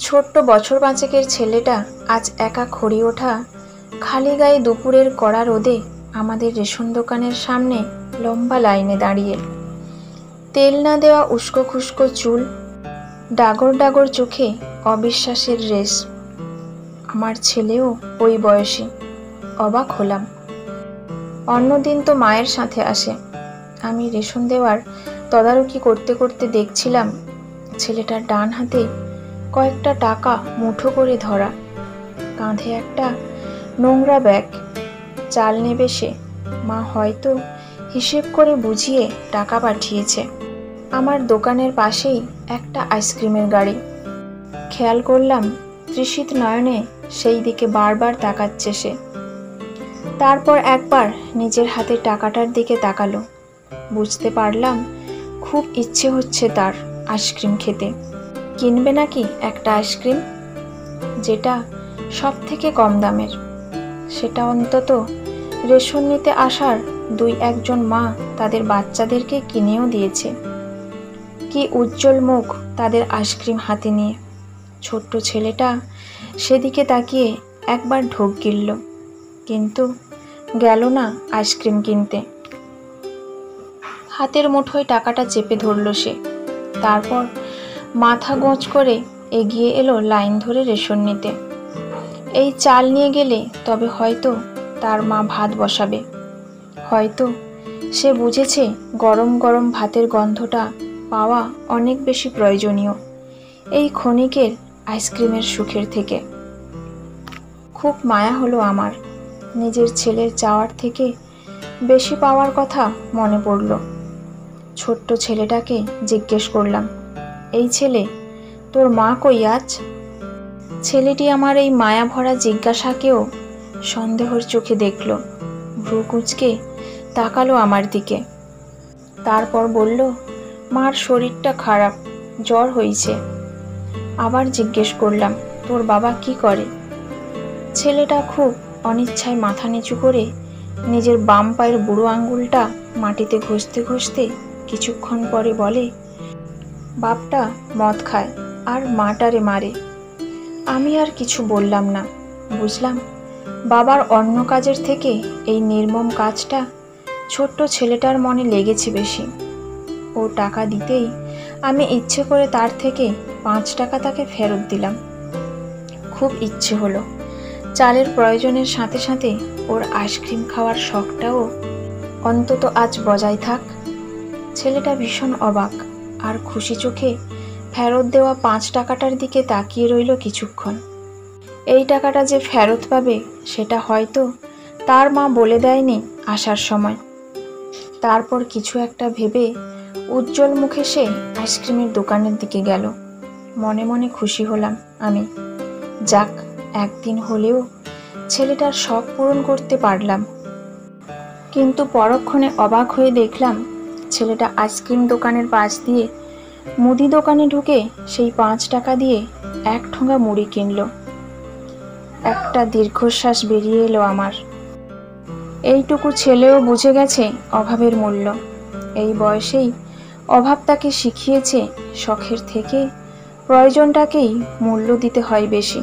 ছোট্ট বছর পাঁচেকের ছেলেটা আজ একা খড়ি ওঠা খালি গায়ে দুপুরের কড়া রোদে আমাদের রেশন দোকানের সামনে লম্বা লাইনে দাঁড়িয়ে। তেল না দেওয়া উস্কো খুস্কো চুল, ডাগর ডাগর চোখে অবিশ্বাসের রেশ। আমার ছেলেও ওই বয়সী। অবাক হলাম। অন্যদিন তো মায়ের সাথে আসে। আমি রেশন দেওয়ার তদারকি করতে করতে দেখছিলাম ছেলেটার ডান হাতে কয়েকটা টাকা মুঠো করে ধরা, কাঁধে একটা নোংরা ব্যাগ। চাল নেবে সে। মা হয়তো হিসেব করে বুঝিয়ে টাকা পাঠিয়েছে। আমার দোকানের পাশেই একটা আইসক্রিমের গাড়ি। খেয়াল করলাম তৃষিত নয়নে সেই দিকে বারবার তাকাচ্ছে সে। তারপর একবার নিজের হাতে টাকাটার দিকে তাকালো। বুঝতে পারলাম খুব ইচ্ছে হচ্ছে তার আইসক্রিম খেতে। কিনবে নাকি একটা আইসক্রিম, যেটা সব থেকে কম দামের। সেটা অন্তত রেশন নিতে আসার দুই একজন মা তাদের বাচ্চাদেরকে কিনেও দিয়েছে। কি উজ্জ্বল মুখ তাদের আইসক্রিম হাতে নিয়ে। ছোট্ট ছেলেটা সেদিকে তাকিয়ে একবার ঢোক গিলল, কিন্তু গেল না আইসক্রিম কিনতে। হাতের মুঠোয় টাকাটা চেপে ধরল সে। তারপর মাথা গোঁজ করে এগিয়ে এলো লাইন ধরে রেশন নিতে। এই চাল নিয়ে গেলে তবে হয়তো তার মা ভাত বসাবে। হয়তো সে বুঝেছে গরম গরম ভাতের গন্ধটা পাওয়া অনেক বেশি প্রয়োজনীয় এই ক্ষণিকের আইসক্রিমের সুখের থেকে। খুব মায়া হলো আমার। নিজের ছেলের চাওয়ার থেকে বেশি পাওয়ার কথা মনে পড়ল। ছোট্ট ছেলেটাকে জিজ্ঞেস করলাম, এই ছেলে, তোর মা কই আজ? ছেলেটি আমার এই মায়া ভরা জিজ্ঞাসাকেও সন্দেহের চোখে দেখল। ভ্রু কুঁচকে তাকালো আমার দিকে। তারপর বলল, মার শরীরটা খারাপ, জ্বর হয়েছে। আবার জিজ্ঞেস করলাম, তোর বাবা কি করে? ছেলেটা খুব অনিচ্ছায় মাথা নিচু করে নিজের বাম পায়ের বুড়ো আঙ্গুলটা মাটিতে ঘষতে ঘষতে কিছুক্ষণ পরে বলে, বাপটা মদ খায় আর মাটারে মারে। আমি আর কিছু বললাম না। বুঝলাম বাবার অন্য কাজের থেকে এই নির্মম কাজটা ছোট্ট ছেলেটার মনে লেগেছে বেশি। ও টাকা দিতেই আমি ইচ্ছে করে তার থেকে 5 টাকা তাকে ফেরত দিলাম। খুব ইচ্ছে হলো চালের প্রয়োজনের সাথে সাথে ওর আইসক্রিম খাওয়ার শখটাও অন্তত আজ বজায় থাক। ছেলেটা ভীষণ অবাক আর খুশি চোখে ফেরত দেওয়া 5 টাকাটার দিকে তাকিয়ে রইল কিছুক্ষণ। এই টাকাটা যে ফেরত পাবে সেটা হয়তো তার মা বলে দেয়নি আসার সময়। তারপর কিছু একটা ভেবে উজ্জ্বল মুখে সে আইসক্রিমের দোকানের দিকে গেল। মনে মনে খুশি হলাম আমি। যাক, একদিন হলেও ছেলেটার শখ পূরণ করতে পারলাম। কিন্তু পরক্ষণে অবাক হয়ে দেখলাম ছেলেটা আইসক্রিম দোকানের পাশ দিয়ে মুদি দোকানে ঢুকে সেই 5 টাকা দিয়ে 1 ঠোঙা মুড়ি কিনল। একটা দীর্ঘশ্বাস বেরিয়ে এলো আমার। এইটুকু ছেলেও বুঝে গেছে অভাবের মূল্য। এই বয়সেই অভাব তাকে শিখিয়েছে শখের থেকে প্রয়োজনটাকেই মূল্য দিতে হয় বেশি।